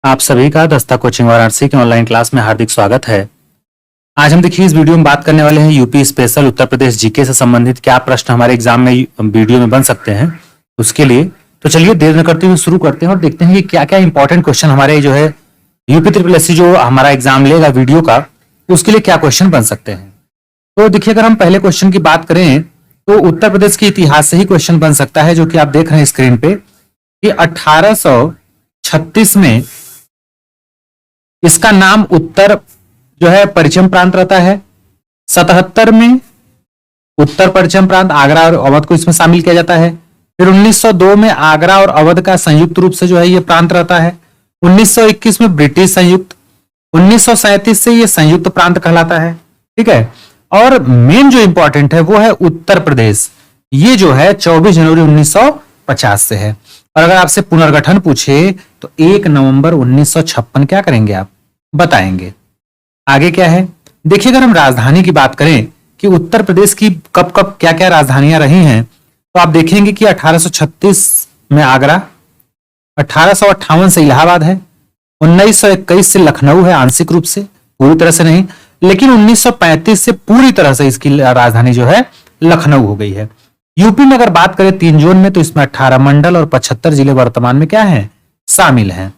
आप सभी का दस्ता कोचिंग वाराणसी के ऑनलाइन क्लास में हार्दिक स्वागत है। आज हम देखिए इस वीडियो में बात करने वाले हैं UP special Uttar Pradesh GK से संबंधित क्या प्रश्न हमारे एग्जाम में वीडियो में बन सकते हैं उसके लिए। तो चलिए देर न करते हुए शुरू करते हैं और देखते हैं कि क्या क्या इंपॉर्टेंट क्वेश्चन हमारे जो है यूपी ट्रिपल एससी जो हमारा एग्जाम लेगा वीडियो का, उसके लिए क्या क्वेश्चन बन सकते हैं। तो देखिए अगर हम पहले क्वेश्चन की बात करें तो उत्तर प्रदेश के इतिहास से ही क्वेश्चन बन सकता है, जो कि आप देख रहे हैं स्क्रीन पे कि 1836 में इसका नाम उत्तर जो है परिचम प्रांत रहता है। 77 में उत्तर परिचम प्रांत आगरा और अवध को इसमें शामिल किया जाता है। फिर 1902 में आगरा और अवध का संयुक्त रूप से जो है ये प्रांत रहता है। 1921 में ब्रिटिश संयुक्त, 1937 से ये संयुक्त प्रांत कहलाता है। ठीक है, और मेन जो इंपॉर्टेंट है वो है उत्तर प्रदेश, ये जो है 24 जनवरी 1950 से है। और अगर आपसे पुनर्गठन पूछे तो 1 नवंबर 1956 क्या करेंगे आप बताएंगे। आगे क्या है, देखिए अगर हम राजधानी की बात करें कि उत्तर प्रदेश की कब कब क्या क्या राजधानियां रही हैं, तो आप देखेंगे कि 1836 में आगरा, 1858 से इलाहाबाद है, 1921 से लखनऊ है, आंशिक रूप से, पूरी तरह से नहीं, लेकिन 1935 से पूरी तरह से इसकी राजधानी जो है लखनऊ हो गई है। यूपी में अगर बात करें 3 जोन में तो इसमें 18 मंडल और 75 जिले वर्तमान में क्या है शामिल हैं।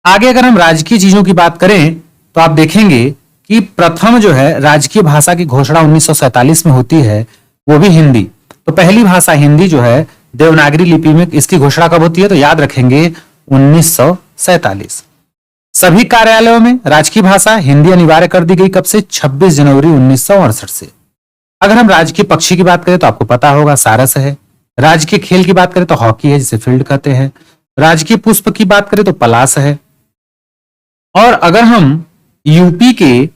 आगे अगर हम राजकीय चीजों की बात करें तो आप देखेंगे कि प्रथम जो है राजकीय भाषा की घोषणा 1947 में होती है, वो भी हिंदी। तो पहली भाषा हिंदी जो है देवनागरी लिपि में इसकी घोषणा कब होती है, तो याद रखेंगे 1947। सभी कार्यालयों में राजकीय भाषा हिंदी अनिवार्य कर दी गई कब से, 26 जनवरी 1968 से। अगर हम राजकीय पक्षी की बात करें तो आपको पता होगा सारस है। राजकीय खेल की बात करें तो हॉकी है, जिसे फील्ड कहते हैं। राजकीय पुष्प की बात करें तो पलाश है। और अगर हम यूपी के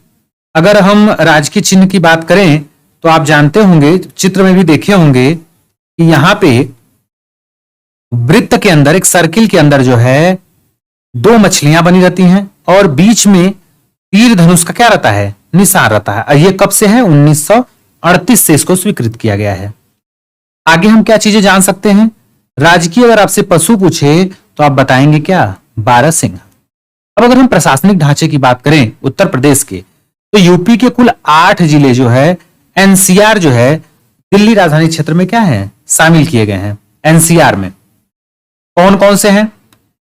अगर हम राजकीय चिन्ह की बात करें तो आप जानते होंगे, चित्र में भी देखे होंगे कि यहां पे वृत्त के अंदर एक सर्किल के अंदर जो है 2 मछलियां बनी रहती हैं और बीच में तीर धनुष का क्या रहता है, निशान रहता है। ये कब से है, 1938 से इसको स्वीकृत किया गया है। आगे हम क्या चीजें जान सकते हैं, राजकीय अगर आपसे पशु पूछे तो आप बताएंगे क्या, बारहसिंह। अब अगर हम प्रशासनिक ढांचे की बात करें उत्तर प्रदेश के तो यूपी के कुल 8 जिले जो है एनसीआर जो है दिल्ली राजधानी क्षेत्र में क्या है शामिल किए गए हैं। एनसीआर में कौन कौन से हैं,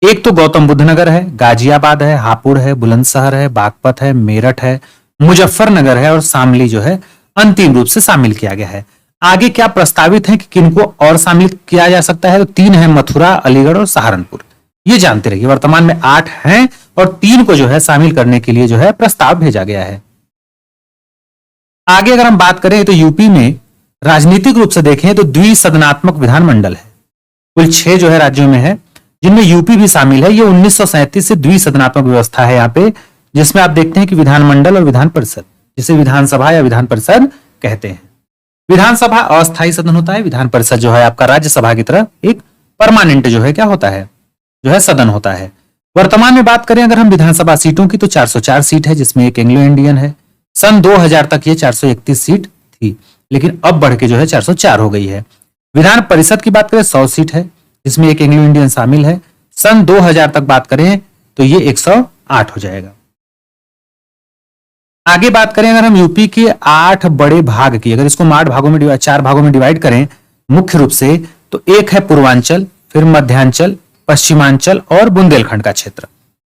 एक तो गौतम बुद्ध नगर है, गाजियाबाद है, हापुड़ है, बुलंदशहर है, बागपत है, मेरठ है, मुजफ्फरनगर है और शामली जो है अंतिम रूप से शामिल किया गया है। आगे क्या प्रस्तावित है कि किनको और शामिल किया जा सकता है, तो 3 है, मथुरा, अलीगढ़ और सहारनपुर। ये जानते रहिए, वर्तमान में 8 हैं और 3 को जो है शामिल करने के लिए जो है प्रस्ताव भेजा गया है। आगे अगर हम बात करें तो यूपी में राजनीतिक रूप से देखें तो द्विसदनात्मक विधानमंडल है, कुल 6 जो है राज्यों में है, जिनमें यूपी भी शामिल है। ये 1937 से द्विसदनात्मक व्यवस्था है यहाँ पे, जिसमें आप देखते हैं कि विधानमंडल और विधान परिषद, जिसे विधानसभा या विधान परिषद कहते हैं। विधानसभा अस्थायी सदन होता है, विधान परिषद जो है आपका राज्यसभा की तरह एक परमानेंट जो है क्या होता है, जो है सदन होता है। वर्तमान में बात करें अगर हम विधानसभा सीटों की तो 404 सीट है, जिसमें एक एंग्लो इंडियन है। सन 2000 तक ये 431 सीट थी, लेकिन अब बढ़ के जो है 404 हो गई है। विधान परिषद की बात करें 100 सीट है, जिसमें एक एंग्लो इंडियन शामिल है। सन 2000 तक बात करें तो ये 108 हो जाएगा। आगे बात करें अगर हम यूपी के 8 बड़े भाग की, अगर इसको 8 भागों में 4 भागों में डिवाइड करें मुख्य रूप से, तो एक है पूर्वांचल, फिर मध्यांचल, पश्चिमांचल और बुंदेलखंड का क्षेत्र।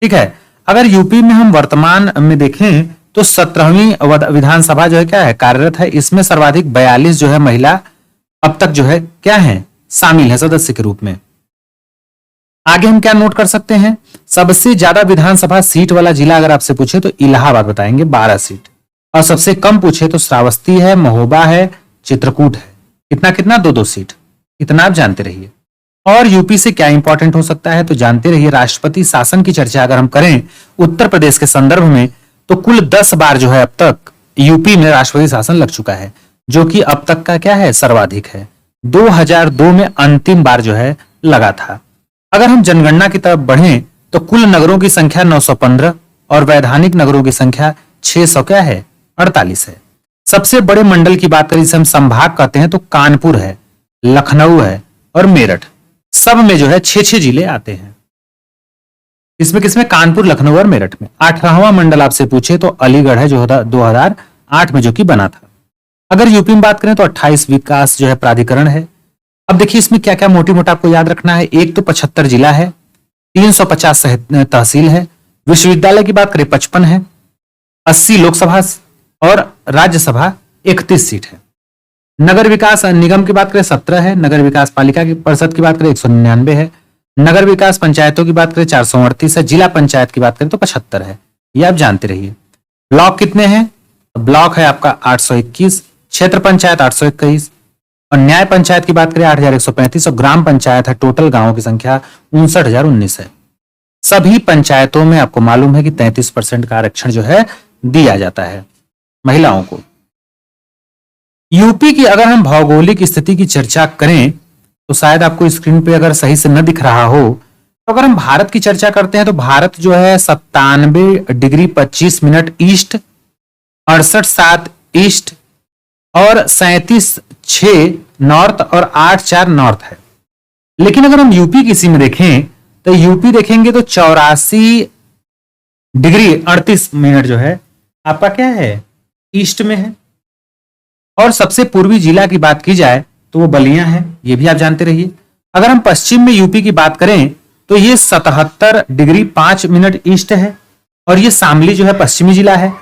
ठीक है, अगर यूपी में हम वर्तमान में देखें तो 17वीं विधानसभा जो है क्या है कार्यरत है। इसमें सर्वाधिक 42 जो है महिला अब तक जो है क्या है शामिल है सदस्य के रूप में। आगे हम क्या नोट कर सकते हैं, सबसे ज्यादा विधानसभा सीट वाला जिला अगर आपसे पूछे तो इलाहाबाद बताएंगे 12 सीट, और सबसे कम पूछे तो श्रावस्ती है, महोबा है, चित्रकूट है। कितना कितना 2-2 सीट, इतना आप जानते रहिए। और यूपी से क्या इंपॉर्टेंट हो सकता है तो जानते रहिए, राष्ट्रपति शासन की चर्चा अगर हम करें उत्तर प्रदेश के संदर्भ में तो कुल 10 बार जो है अब तक यूपी में राष्ट्रपति शासन लग चुका है, जो कि अब तक का क्या है सर्वाधिक है। 2002 में अंतिम बार जो है लगा था। अगर हम जनगणना की तरफ बढ़ें तो कुल नगरों की संख्या 915 और वैधानिक नगरों की संख्या 600 क्या है 48 है। सबसे बड़े मंडल की बात करें जिसे हम संभाग कहते हैं तो कानपुर है, लखनऊ है और मेरठ, सब में जो है 6-6 जिले आते हैं। इसमें किसमें? कानपुर, लखनऊ और मेरठ में। 18वां मंडल आपसे पूछे तो अलीगढ़ है, जो 2008 में जो कि बना था। अगर यूपी में बात करें तो 28 विकास जो है प्राधिकरण है। अब देखिए इसमें क्या क्या मोटी मोटा आपको याद रखना है। एक तो 75 जिला है, 350 तहसील है, विश्वविद्यालय की बात करें 55 है, 80 लोकसभा और राज्यसभा 31 सीट है। नगर विकास निगम की बात करें 17 है, नगर विकास पालिका की परिषद की बात करें 199 है, नगर विकास पंचायतों की बात करें 438 है, जिला पंचायत की बात करें तो 75 है। ये आप जानते रहिए। ब्लॉक कितने हैं? ब्लॉक है आपका 821, क्षेत्र पंचायत 821 और न्याय पंचायत की बात करें 8135 और ग्राम पंचायत है टोटल गांवों की संख्या 59019 है। सभी पंचायतों में आपको मालूम है कि 33% का आरक्षण जो है दिया जाता है महिलाओं को। यूपी की अगर हम भौगोलिक स्थिति की चर्चा करें तो शायद आपको स्क्रीन पे अगर सही से न दिख रहा हो, तो अगर हम भारत की चर्चा करते हैं तो भारत जो है 97 डिग्री 25 मिनट ईस्ट, 68 ईस्ट और 37 नॉर्थ और 84 नॉर्थ है। लेकिन अगर हम यूपी की सीमा देखें तो यूपी देखेंगे तो 84 डिग्री 38 मिनट जो है आपका क्या है? ईस्ट में है। और सबसे पूर्वी जिला की बात की जाए तो वो बलिया है, ये भी आप जानते रहिए। अगर हम पश्चिम में यूपी की बात करें तो ये 77 डिग्री 5 मिनट ईस्ट है और ये शामली जो है पश्चिमी जिला है।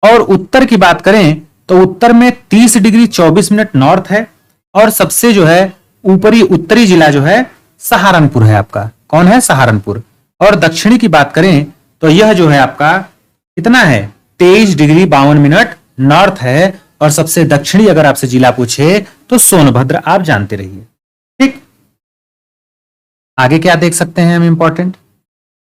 और उत्तर की बात करें तो उत्तर में 30 डिग्री 24 मिनट नॉर्थ है और सबसे जो है ऊपरी उत्तरी जिला जो है सहारनपुर है आपका। कौन है? सहारनपुर। और दक्षिणी की बात करें तो यह जो है आपका कितना है? 23 डिग्री 52 मिनट नॉर्थ है और सबसे दक्षिणी अगर आपसे जिला पूछे तो सोनभद्र, आप जानते रहिए। ठीक, आगे क्या देख सकते हैं हम इंपॉर्टेंट।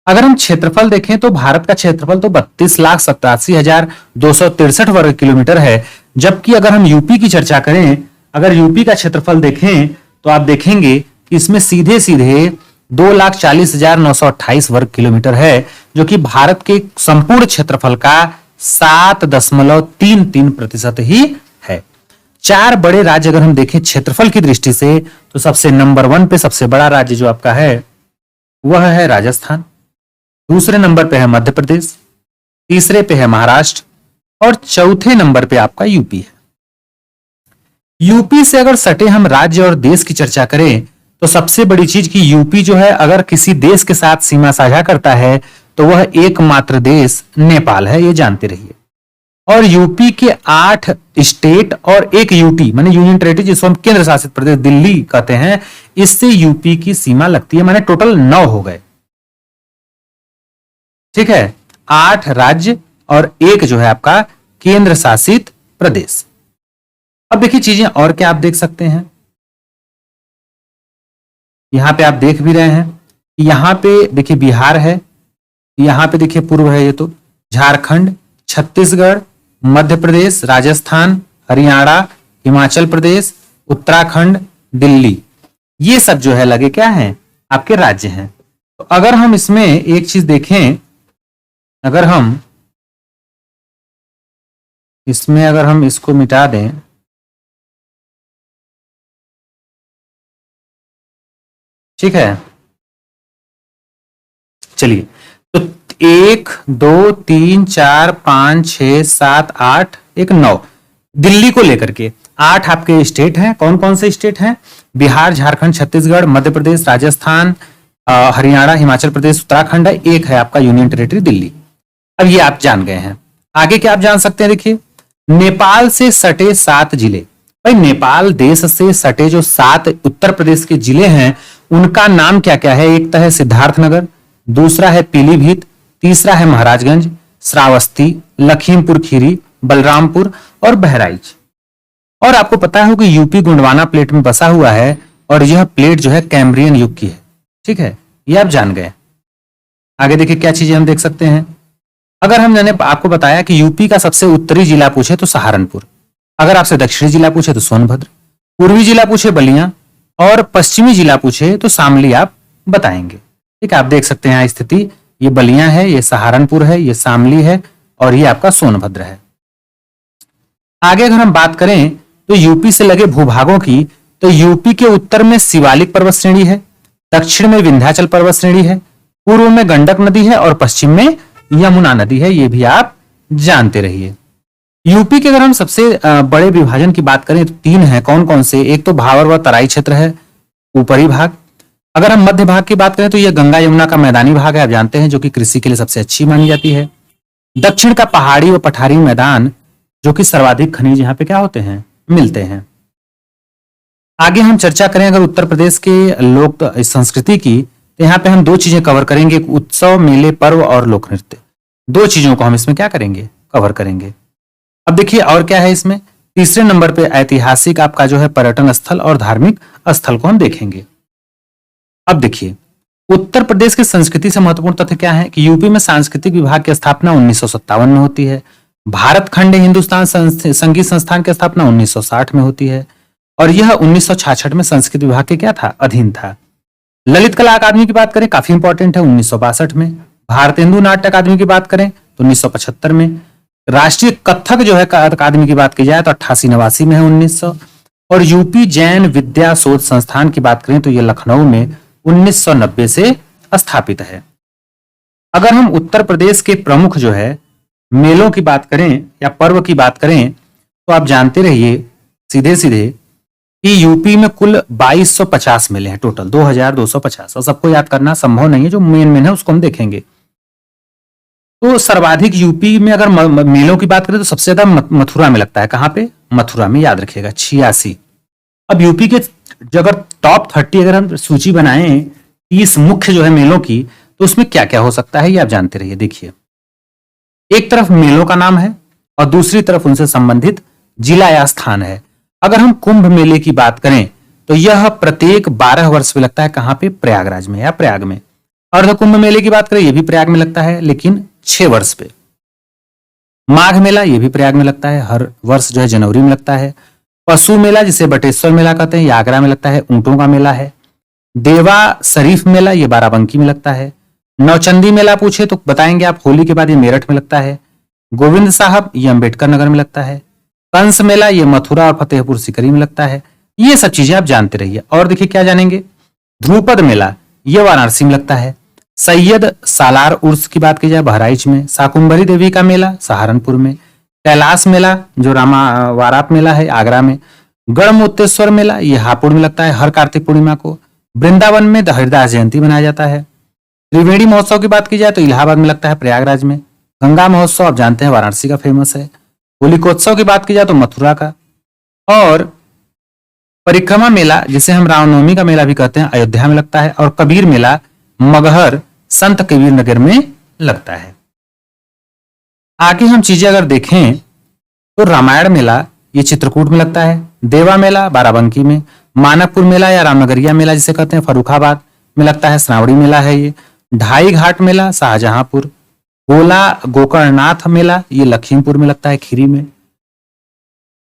अगर हम क्षेत्रफल देखें तो भारत का क्षेत्रफल तो 32,87,263 वर्ग किलोमीटर है, जबकि अगर हम यूपी की चर्चा करें, अगर यूपी का क्षेत्रफल देखें तो आप देखेंगे कि इसमें सीधे सीधे 2,40,928 वर्ग किलोमीटर है, जो कि भारत के संपूर्ण क्षेत्रफल का 7.33% ही है। 4 बड़े राज्य अगर हम देखें क्षेत्रफल की दृष्टि से तो सबसे नंबर 1 पे सबसे बड़ा राज्य जो आपका है वह है राजस्थान, दूसरे नंबर पे है मध्य प्रदेश, तीसरे पे है महाराष्ट्र और चौथे नंबर पे आपका यूपी है। यूपी से अगर सटे हम राज्य और देश की चर्चा करें तो सबसे बड़ी चीज की यूपी जो है अगर किसी देश के साथ सीमा साझा करता है तो वह एकमात्र देश नेपाल है, ये जानते रहिए। और यूपी के 8 स्टेट और एक यूटी माने यूनियन टेरिटरी, जिसको हम केंद्र शासित प्रदेश दिल्ली कहते हैं, इससे यूपी की सीमा लगती है, माने टोटल 9 हो गए। ठीक है, 8 राज्य और एक जो है आपका केंद्र शासित प्रदेश। अब देखिए चीजें और क्या आप देख सकते हैं। यहां पे आप देख भी रहे हैं, यहां पे देखिए बिहार है, यहां पे देखिए पूर्व है, ये तो झारखंड, छत्तीसगढ़, मध्य प्रदेश, राजस्थान, हरियाणा, हिमाचल प्रदेश, उत्तराखंड, दिल्ली, ये सब जो है लगे क्या हैं? आपके राज्य हैं। तो अगर हम इसमें एक चीज देखें, अगर हम इसको मिटा दें, ठीक है, चलिए, तो 1 2 3 4 5 6 7 8 1 9 दिल्ली को लेकर के 8 आपके स्टेट हैं। कौन कौन से स्टेट हैं? बिहार, झारखंड, छत्तीसगढ़, मध्य प्रदेश, राजस्थान, हरियाणा, हिमाचल प्रदेश, उत्तराखंड है, एक है आपका यूनियन टेरिटरी दिल्ली। अब ये आप जान गए हैं। आगे क्या आप जान सकते हैं? देखिए, नेपाल से सटे 7 जिले। भाई नेपाल देश से सटे जो 7 उत्तर प्रदेश के जिले हैं उनका नाम क्या क्या है? एक तो है सिद्धार्थनगर, दूसरा है पीलीभीत, तीसरा है महाराजगंज, श्रावस्ती, लखीमपुर खीरी, बलरामपुर और बहराइच। और आपको पता हो कि यूपी गोंडवाना प्लेट में बसा हुआ है और यह प्लेट जो है कैम्ब्रियन युग की है। ठीक है, ये आप जान गए। आगे देखिए क्या चीजें हम देख सकते हैं। अगर हमने आपको बताया कि यूपी का सबसे उत्तरी जिला पूछे तो सहारनपुर, अगर आपसे दक्षिणी जिला पूछे तो सोनभद्र, पूर्वी जिला पूछे बलिया और पश्चिमी जिला पूछे तो शामली आप बताएंगे। ठीक है, आप देख सकते हैं स्थिति, ये बलिया है, ये सहारनपुर है, ये शामली है और ये आपका सोनभद्र है। आगे अगर हम बात करें तो यूपी से लगे भूभागों की, तो यूपी के उत्तर में शिवालिक पर्वत श्रेणी है, दक्षिण में विंध्याचल पर्वत श्रेणी है, पूर्व में गंडक नदी है और पश्चिम में यमुना नदी है, ये भी आप जानते रहिए। यूपी के अगर हम सबसे बड़े विभाजन की बात करें तो तीन है। कौन कौन से? एक तो भावर व तराई क्षेत्र है, ऊपरी भाग। अगर हम मध्य भाग की बात करें तो यह गंगा यमुना का मैदानी भाग है, आप जानते हैं, जो कि कृषि के लिए सबसे अच्छी मानी जाती है। दक्षिण का पहाड़ी व पठारी मैदान, जो कि सर्वाधिक खनिज यहाँ पे क्या होते हैं, मिलते हैं। आगे हम चर्चा करें अगर उत्तर प्रदेश के लोक संस्कृति की, तो यहाँ पे हम दो चीजें कवर करेंगे, उत्सव, मेले, पर्व और लोक नृत्य। दो चीजों को हम इसमें क्या करेंगे, कवर करेंगे। अब देखिए और क्या है इसमें। तीसरे नंबर पे ऐतिहासिक आपका जो है पर्यटन स्थल और धार्मिक स्थल को हम देखेंगे। अब देखिए उत्तर प्रदेश की संस्कृति से महत्वपूर्ण तथ्य क्या है कि यूपी में सांस्कृतिक विभाग की स्थापना 1957 में होती है। भारत खंड हिंदुस्तान संगीत संस्थान की स्थापना 1960 में होती है और यह 1966 में संस्कृत विभाग के क्या था, अधीन था। ललित कला अकादमी की बात करें, काफी इंपॉर्टेंट है, 1962 में। भारत हिंदू नाट्य अकादमी की बात करें तो 1975 में। राष्ट्रीय कथक जो है अकादमी की बात की जाए तो 88-89 में है, 1900। और यूपी जैन विद्या शोध संस्थान की बात करें तो यह लखनऊ में 1990 से स्थापित है। अगर हम उत्तर प्रदेश के प्रमुख जो है मेलों की बात करें या पर्व की बात करें तो आप जानते रहिए सीधे सीधे कि यूपी में कुल 2250 मेले हैं, टोटल 2250। और सबको याद करना संभव नहीं है, जो मेन मेन है उसको हम देखेंगे। तो सर्वाधिक यूपी में अगर मेलों की बात करें तो सबसे ज्यादा मथुरा में लगता है। कहां पे? मथुरा में, याद रखिएगा, 86। अब यूपी के अगर टॉप 30 अगर हम सूची बनाएं 30 मुख्य जो है मेलों की, तो उसमें क्या क्या हो सकता है ये आप जानते रहिए। देखिए एक तरफ मेलों का नाम है और दूसरी तरफ उनसे संबंधित जिला या स्थान है। अगर हम कुंभ मेले की बात करें तो यह प्रत्येक 12 वर्ष में लगता है। कहां पे? प्रयागराज में या प्रयाग में। अर्ध कुंभ मेले की बात करें, यह भी प्रयाग में लगता है, लेकिन 6 वर्ष पे। माघ मेला ये भी प्रयाग में लगता है, हर वर्ष जो है जनवरी में लगता है। पशु मेला जिसे बटेश्वर मेला कहते हैं, ये आगरा में लगता है, ऊंटों का मेला है। देवा शरीफ मेला ये बाराबंकी में लगता है। नौचंदी मेला पूछे तो बताएंगे आप, होली के बाद ये मेरठ में लगता है। गोविंद साहब ये अंबेडकर नगर में लगता है। कंस मेला ये मथुरा और फतेहपुर सीकरी में लगता है। ये सब चीजें आप जानते रहिए। और देखिए क्या जानेंगे, ध्रुपद मेला ये वाराणसी में लगता है। सैयद सालार उर्स की बात की जाए बहराइच में। शाकुंभरी देवी का मेला सहारनपुर में। कैलाश मेला जो वाराप मेला है आगरा में। गढ़मुक्तेश्वर मेला ये हापुड़ में लगता है हर कार्तिक पूर्णिमा को। वृंदावन में हरिदास जयंती मनाया जाता है। त्रिवेणी महोत्सव की बात की जाए तो इलाहाबाद में लगता है, प्रयागराज में। गंगा महोत्सव आप जानते हैं वाराणसी का फेमस है। होलिकोत्सव की बात की जाए तो मथुरा का। और परिक्रमा मेला जिसे हम रामनवमी का मेला भी कहते हैं, अयोध्या में लगता है। और कबीर मेला मगहर संत कबीर नगर में लगता है। आगे हम चीजें अगर देखें तो रामायण मेला ये चित्रकूट में लगता है। देवा मेला बाराबंकी में। मानकपुर मेला या रामनगरिया मेला जिसे कहते हैं फर्रुखाबाद में लगता है, श्रावणी मेला है ये। ढाई घाट मेला शाहजहांपुर। गोला गोकर्णनाथ मेला ये लखीमपुर में लगता है, खीरी में।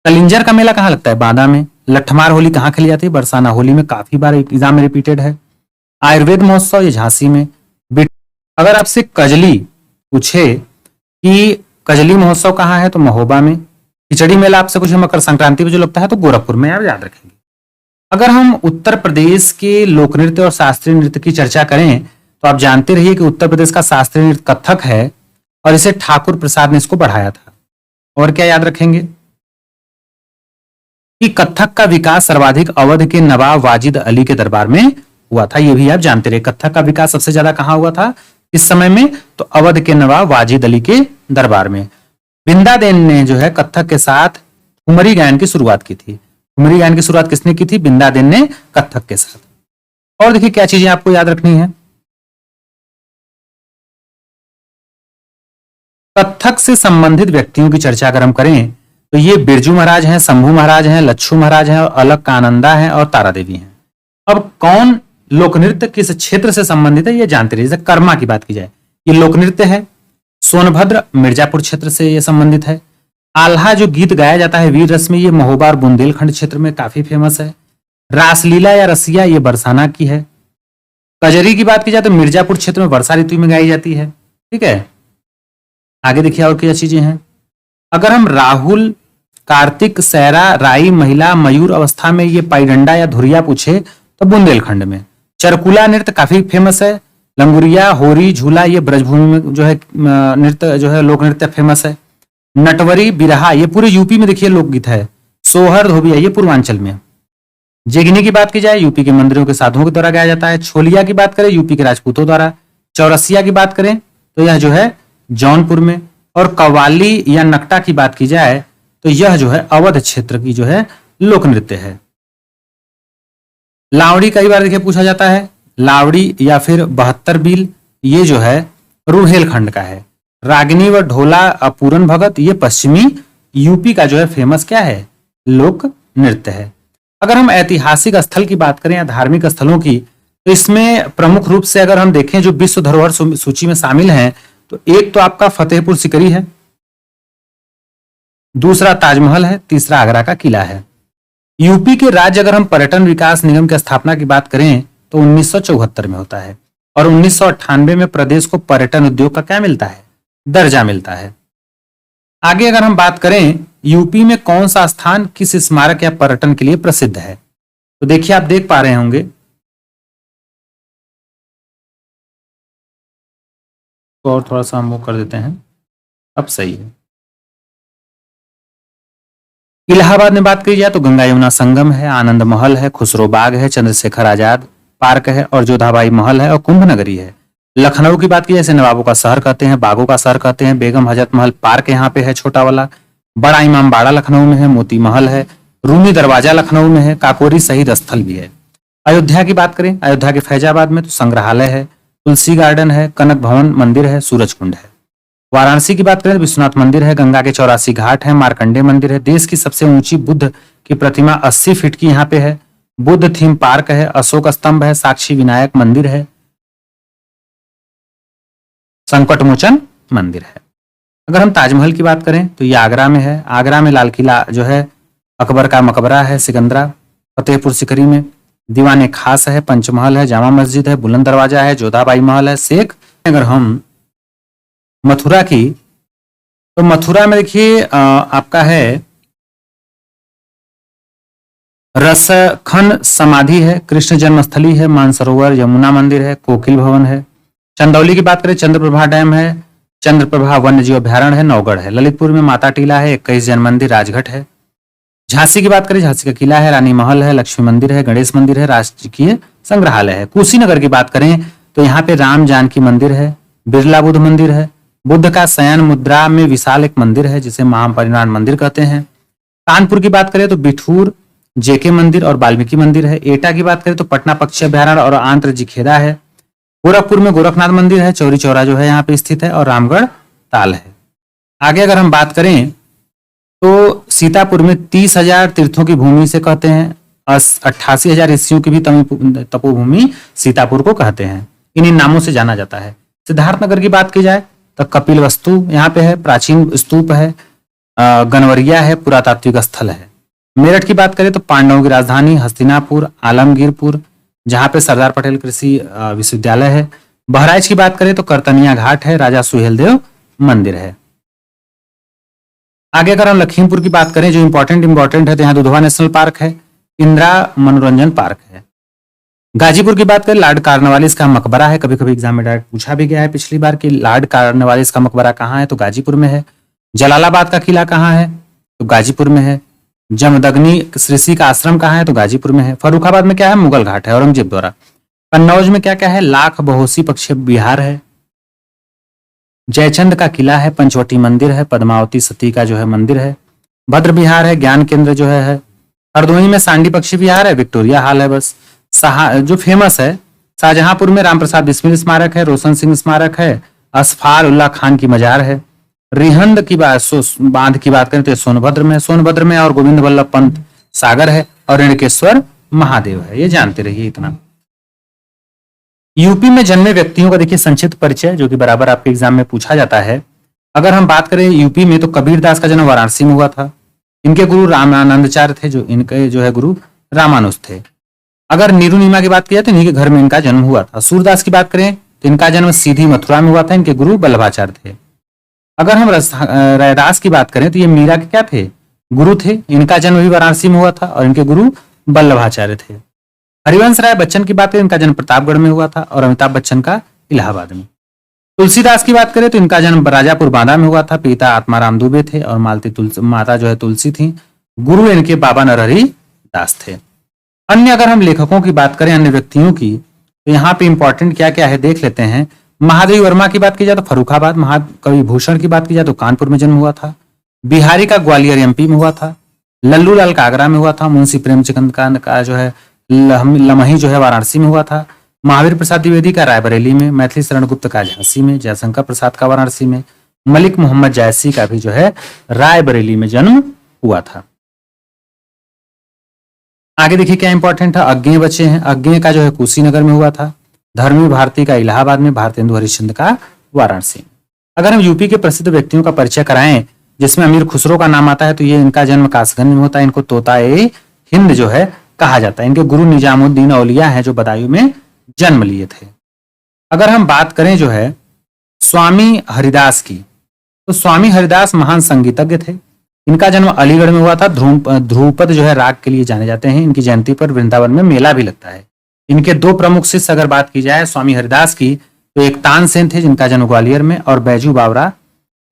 कलिंजर का मेला कहाँ लगता है? बांदा में। लठमार होली कहाँ खेली जाती है? बरसाना होली में, काफी बार एग्जाम में रिपीटेड है। आयुर्वेद महोत्सव ये झांसी में। अगर आपसे कजली पूछे कि कजली महोत्सव कहाँ है तो महोबा में। खिचड़ी मेला आपसे कुछ मकर संक्रांति पे जो लगता है तो गोरखपुर में, आप याद रखेंगे। अगर हम उत्तर प्रदेश के लोक नृत्य और शास्त्रीय नृत्य की चर्चा करें तो आप जानते रहिए कि उत्तर प्रदेश का शास्त्रीय नृत्य कथक है और इसे ठाकुर प्रसाद ने इसको बढ़ाया था। और क्या याद रखेंगे कि कथक का विकास सर्वाधिक अवध के नवाब वाजिद अली के दरबार में हुआ था। ये भी आप जानते रहे, कथक का विकास सबसे ज्यादा कहां हुआ था इस समय में? तो अवध के नवाब वाजिद अली के दरबार में। बिंदादेन ने जो है कथक के साथ ठुमरी गायन की शुरुआत की थी। ठुमरी गायन की शुरुआत किसने की थी? बिंदादेन ने कथक के साथ। और देखिए क्या चीजें आपको याद रखनी है। कथक से संबंधित व्यक्तियों की चर्चा अगर हम करें तो ये बिरजू महाराज हैं, शंभू महाराज हैं, लच्छू महाराज हैं, और अलक कानंदा हैं और तारा देवी हैं। अब कौन लोक नृत्य किस क्षेत्र से संबंधित है ये जानते रहिए। जैसे कर्मा की बात की जाए, ये लोक नृत्य है, सोनभद्र मिर्जापुर क्षेत्र से ये संबंधित है। आल्हा जो गीत गाया जाता है वीर रस में, ये महोबा और बुंदेलखंड क्षेत्र में काफी फेमस है। रासलीला या रसिया ये बरसाना की है। कजरी की बात की जाए तो मिर्जापुर क्षेत्र में वर्षा ऋतु में गाई जाती है। ठीक है, आगे देखिए और क्या चीजें हैं। अगर हम राहुल, कार्तिक, सैरा, राई, महिला, मयूर अवस्था में ये पाईडंडा या धुरिया पूछे तो बुंदेलखंड में। चरकुला नृत्य काफी फेमस है, लंगुरिया, होरी, झूला ये ब्रजभूमि में जो है नृत्य जो है लोक नृत्य फेमस है। नटवरी, बिरहा ये पूरे यूपी में देखिए लोकगीत है। सोहर, धोबिया ये पूर्वांचल में। जिगनी की बात की जाए यूपी के मंदिरों के साधुओं के द्वारा गाया जाता है। छोलिया की बात करें यूपी के राजपूतों द्वारा। चौरसिया की बात करें तो यह जो है जौनपुर में। और कव्वाली या नकटा की बात की जाए तो यह जो है अवध क्षेत्र की जो है लोक नृत्य है। लावड़ी कई बार देखिए पूछा जाता है। लावड़ी या फिर 72 बील ये जो है रुहेलखंड का है। रागिनी व ढोला अपूरन भगत ये पश्चिमी यूपी का जो है फेमस क्या है लोक नृत्य है। अगर हम ऐतिहासिक स्थल की बात करें या धार्मिक स्थलों की तो इसमें प्रमुख रूप से अगर हम देखें जो विश्व धरोहर सूची में शामिल हैं तो एक तो आपका फतेहपुर सिकरी है, दूसरा ताजमहल है, तीसरा आगरा का किला है। यूपी के राज्य अगर हम पर्यटन विकास निगम की स्थापना की बात करें तो 1974 में होता है और 1998 में प्रदेश को पर्यटन उद्योग का क्या मिलता है दर्जा मिलता है। आगे अगर हम बात करें यूपी में कौन सा स्थान किस स्मारक या पर्यटन के लिए प्रसिद्ध है तो देखिए आप देख पा रहे होंगे तो और थोड़ा सा हम वो कर देते हैं, अब सही है। इलाहाबाद में बात की जाए तो गंगा यमुना संगम है, आनंद महल है, खुसरो बाग है, चंद्रशेखर आजाद पार्क है और जोधाबाई महल है और कुंभ नगरी है। लखनऊ की बात की जैसे नवाबों का शहर कहते हैं, बागों का शहर कहते हैं। बेगम हजरत महल पार्क यहाँ पे है छोटा वाला। बड़ा इमाम बाड़ा लखनऊ में है, मोती महल है, रूमी दरवाजा लखनऊ में है, काकोरी शहीद स्थल भी है। अयोध्या की बात करें, अयोध्या के फैजाबाद में तो संग्रहालय है, तुलसी गार्डन है, कनक भवन मंदिर है, सूरज कुंड है। वाराणसी की बात करें तो विश्वनाथ मंदिर है, गंगा के 84 घाट है, मार्कंडे मंदिर है। देश की सबसे ऊंची बुद्ध की प्रतिमा 80 फीट की यहाँ पे है। बुद्ध थीम पार्क है, अशोक स्तंभ है, साक्षी विनायक मंदिर है, संकट मोचन मंदिर है। अगर हम ताजमहल की बात करें तो ये आगरा में है। आगरा में लाल किला जो है, अकबर का मकबरा है सिकंदरा। फतेहपुर सिकरी में दीवाने खास है, पंचमहल है, जामा मस्जिद है, बुलंद दरवाजा है, जोधाबाई महल है, शेख। अगर हम मथुरा की तो मथुरा में देखिए आपका है रसखन समाधि है, कृष्ण जन्मस्थली है, मानसरोवर यमुना मंदिर है, कोकिल भवन है। चंदौली की बात करें चंद्रप्रभा डैम है, चंद्रप्रभा वन्य जीव अभ्यारण्य है, नौगढ़ है। ललितपुर में माता टीला है, 21 जैन मंदिर, राजघाट है। झांसी की बात करें झांसी का किला है, रानी महल है, लक्ष्मी मंदिर है, गणेश मंदिर है, राजकीय संग्रहालय है। कुशीनगर की बात करें तो यहाँ पे राम जानकी मंदिर है, बिरला बुद्ध मंदिर है, बुद्ध का शयन मुद्रा में विशाल एक मंदिर है जिसे महापरिनिर्वाण मंदिर कहते हैं। कानपुर की बात करें तो बिठूर जेके मंदिर और वाल्मीकि मंदिर है। एटा की बात करें तो पटना पक्षी अभ्यारण्य और आंध्र जिखेरा है। गोरखपुर में गोरखनाथ मंदिर है, चौरी चौरा जो है यहाँ पे स्थित है और रामगढ़ ताल है। आगे अगर हम बात करें तो सीतापुर में 30,000 तीर्थों की भूमि से कहते हैं। 88,000 ऋषियों की भी तपोभूमि सीतापुर को कहते हैं। इन्हीं नामों से जाना जाता है। सिद्धार्थनगर की बात की जाए तो कपिल वस्तु यहाँ पे है, प्राचीन स्तूप है, गनवरिया है, पुरातात्विक स्थल है। मेरठ की बात करें तो पांडवों की राजधानी हस्तिनापुर, आलमगीरपुर जहाँ पे सरदार पटेल कृषि विश्वविद्यालय है। बहराइच की बात करें तो करतनिया घाट है, राजा सुहेलदेव मंदिर है। आगे अगर हम लखीमपुर की बात करें जो इंपॉर्टेंट है तो यहाँ दुधवा नेशनल पार्क है, इंदिरा मनोरंजन पार्क है। गाजीपुर की बात करें लॉर्ड कार्नवालिस का मकबरा है, कभी कभी एग्जाम में डायरेक्ट पूछा भी गया है पिछली बार कि लॉर्ड कार्नवालिस का मकबरा कहाँ है तो गाजीपुर में है। जलालाबाद का किला कहाँ है तो गाजीपुर में है। जमदग्नि ऋषि का आश्रम कहाँ है तो गाजीपुर में है। फर्रुखाबाद में क्या है मुगल घाट है, औरंगजेब द्वारा। कन्नौज में क्या क्या है लाख बहोसी पक्षी विहार है। जयचंद का किला है, पंचवटी मंदिर है, पद्मावती सती का जो है मंदिर है, भद्र विहार है, ज्ञान केंद्र जो है। हरदोई में सांडी पक्षी विहार है, विक्टोरिया हॉल है। बस जो फेमस है शाहजहांपुर में रामप्रसाद बिस्मिल स्मारक है, रोशन सिंह स्मारक है, असफार उल्लाह खान की मजार है। रिहंद की बांध की बात करें तो सोनभद्र में और गोविंद वल्लभ पंत सागर है और रेणुकेश्वर महादेव है। ये जानते रहिए इतना। यूपी में जन्मे व्यक्तियों का देखिए संक्षिप्त परिचय जो कि बराबर आपके एग्जाम में पूछा जाता है। अगर हम बात करें यूपी में तो कबीरदास का जन्म वाराणसी में हुआ था। इनके गुरु रामानंदाचार्य थे, जो इनके जो है गुरु रामानुज थे। अगर नीरू नीमा की बात की जाए तो इन्हीं के घर में इनका जन्म हुआ था। सूरदास की बात करें तो इनका जन्म सीधी मथुरा में हुआ था, इनके गुरु वल्लभाचार्य थे। अगर हम रैदास की बात करें तो ये मीरा के क्या थे गुरु थे, इनका जन्म भी वाराणसी में हुआ था और इनके गुरु वल्लभाचार्य थे। हरिवंश राय बच्चन की बात करें इनका जन्म प्रतापगढ़ में हुआ था और अमिताभ बच्चन का इलाहाबाद में। तुलसीदास की बात करें तो इनका जन्म राजापुर बांदा में हुआ था। पिता आत्माराम दुबे थे और माता जो है तुलसी थी। गुरु इनके बाबा नरहरि दास थे। अन्य अगर हम लेखकों की बात करें, अन्य व्यक्तियों की, तो यहाँ पे इंपॉर्टेंट क्या क्या है देख लेते हैं। महादेवी वर्मा की बात की जाए तो फर्रुखाबाद, महाकवि भूषण की बात की जाए तो कानपुर में जन्म हुआ था। बिहारी का ग्वालियर एमपी में हुआ था। लल्लू लाल का आगरा में हुआ था। मुंशी प्रेमचंद का जो है लमही जो है वाराणसी में हुआ था। महावीर प्रसाद द्विवेदी का रायबरेली में, मैथिली शरण गुप्त का झांसी में, जयशंकर प्रसाद का वाराणसी में, मलिक मोहम्मद जायसी का भी जो है रायबरेली में जन्म हुआ था। आगे देखिए क्या इंपॉर्टेंट है, अज्ञेय बचे हैं। अज्ञेय का जो है कुशीनगर में हुआ था। धर्मी भारती का इलाहाबाद में, भारतेंदु हरिश्चंद्र का वाराणसी में। अगर हम यूपी के प्रसिद्ध व्यक्तियों का परिचय कराएं जिसमें अमीर खुसरो का नाम आता है तो ये इनका जन्म कासगंज में होता है। इनको तोता-ए हिंद जो है कहा जाता है। इनके गुरु निजामुद्दीन औलिया हैं जो बदायूं में जन्म लिए थे। अगर हम बात करें जो है स्वामी हरिदास की, तो स्वामी हरिदास महान संगीतज्ञ थे। इनका जन्म अलीगढ़ में हुआ था। ध्रुपद जो है राग के लिए जाने जाते हैं। इनकी जयंती पर वृंदावन में मेला भी लगता है। इनके दो प्रमुख शिष्य अगर बात की जाए स्वामी हरिदास की, तो एक तानसेन थे जिनका जन्म ग्वालियर में, और बैजू बावरा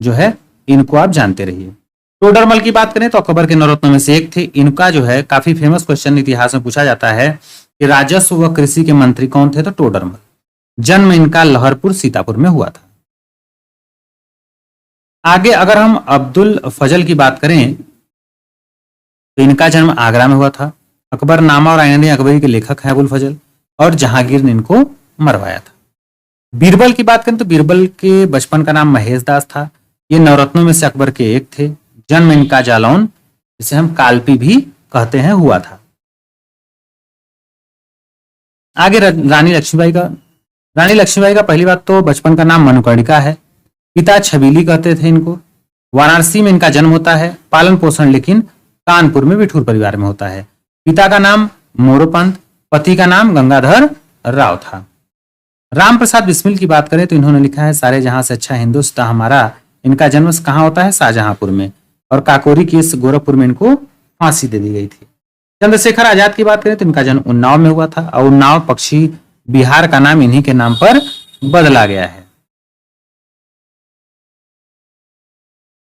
जो है इनको आप जानते रहिए। टोडरमल की बात करें तो अकबर के नवरत्नों में से एक थे। इनका जो है काफी फेमस क्वेश्चन इतिहास में पूछा जाता है कि राजस्व व कृषि के मंत्री कौन थे, तो टोडरमल। जन्म इनका लहरपुर सीतापुर में हुआ था। आगे अगर हम अब्दुल फजल की बात करें तो इनका जन्म आगरा में हुआ था। अकबरनामा और आईन अकबरी के लेखक हैं अबुल फजल, और जहांगीर ने इनको मरवाया था। बीरबल की बात करें तो बीरबल के बचपन का नाम महेश दास था। ये नवरत्नों में से अकबर के एक थे। जन्म इनका जालौन, जिसे हम कालपी भी कहते हैं, हुआ था। आगे रानी लक्ष्मीबाई का पहली बात तो बचपन का नाम मनुकर्णिका है। पिता छबीली कहते थे इनको। वाराणसी में इनका जन्म होता है। पालन पोषण लेकिन कानपुर में बिठूर परिवार में होता है। पिता का नाम मोरोपंत, पति का नाम गंगाधर राव था। राम प्रसाद बिस्मिल की बात करें तो इन्होंने लिखा है सारे जहां से अच्छा हिंदुस्तान हमारा। इनका जन्म कहाँ होता है, शाहजहांपुर में, और काकोरी केस गोरखपुर में इनको फांसी दे दी गई थी। चंद्रशेखर आजाद की बात करें तो इनका जन्म उन्नाव में हुआ था, और उन्नाव पक्षी बिहार का नाम इन्हीं के नाम पर बदला गया है।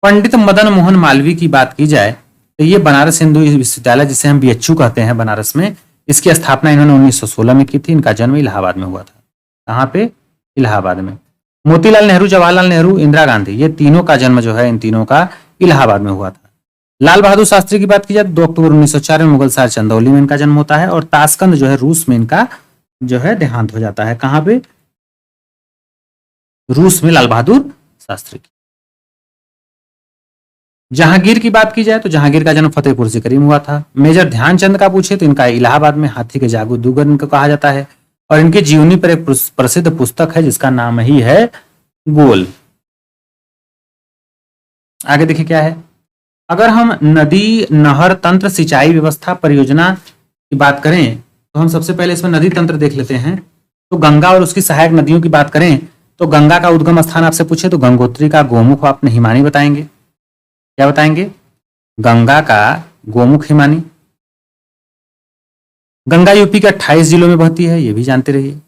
पंडित मदन मोहन मालवीय की बात की जाए तो ये बनारस हिंदू विश्वविद्यालय, जिसे हम बीएचयू कहते हैं बनारस में, इसकी स्थापना इन्होंने 1916 में की थी। इनका जन्म इलाहाबाद में हुआ था। कहाँ पे, इलाहाबाद में। मोतीलाल नेहरू, जवाहरलाल नेहरू, इंदिरा गांधी, ये तीनों का जन्म जो है इन तीनों का इलाहाबाद में हुआ था। लाल बहादुर शास्त्री की बात की जाए 2 अक्टूबर 1904 में मुगल शहर चंदौली में इनका जन्म होता है, और ताशकंद जो है रूस में इनका जो है देहांत हो जाता है। कहाँ पे, रूस में लाल बहादुर शास्त्री की। जहांगीर की बात की जाए तो जहांगीर का जन्म फतेहपुर सीकरी में हुआ था। मेजर ध्यानचंद का पूछे तो इनका इलाहाबाद में हाथी के जादूगर इनको कहा जाता है, और इनकी जीवनी पर एक प्रसिद्ध पुस्तक है जिसका नाम ही है गोल। आगे देखिए क्या है, अगर हम नदी नहर तंत्र सिंचाई व्यवस्था परियोजना की बात करें तो हम सबसे पहले इसमें नदी तंत्र देख लेते हैं। तो गंगा और उसकी सहायक नदियों की बात करें तो गंगा का उद्गम स्थान आपसे पूछे तो गंगोत्री का गोमुख आप हिमानी बताएंगे। क्या बताएंगे, गंगा का गोमुख हिमानी। गंगा यूपी के 28 जिलों में बहती है, ये भी जानते रहिए।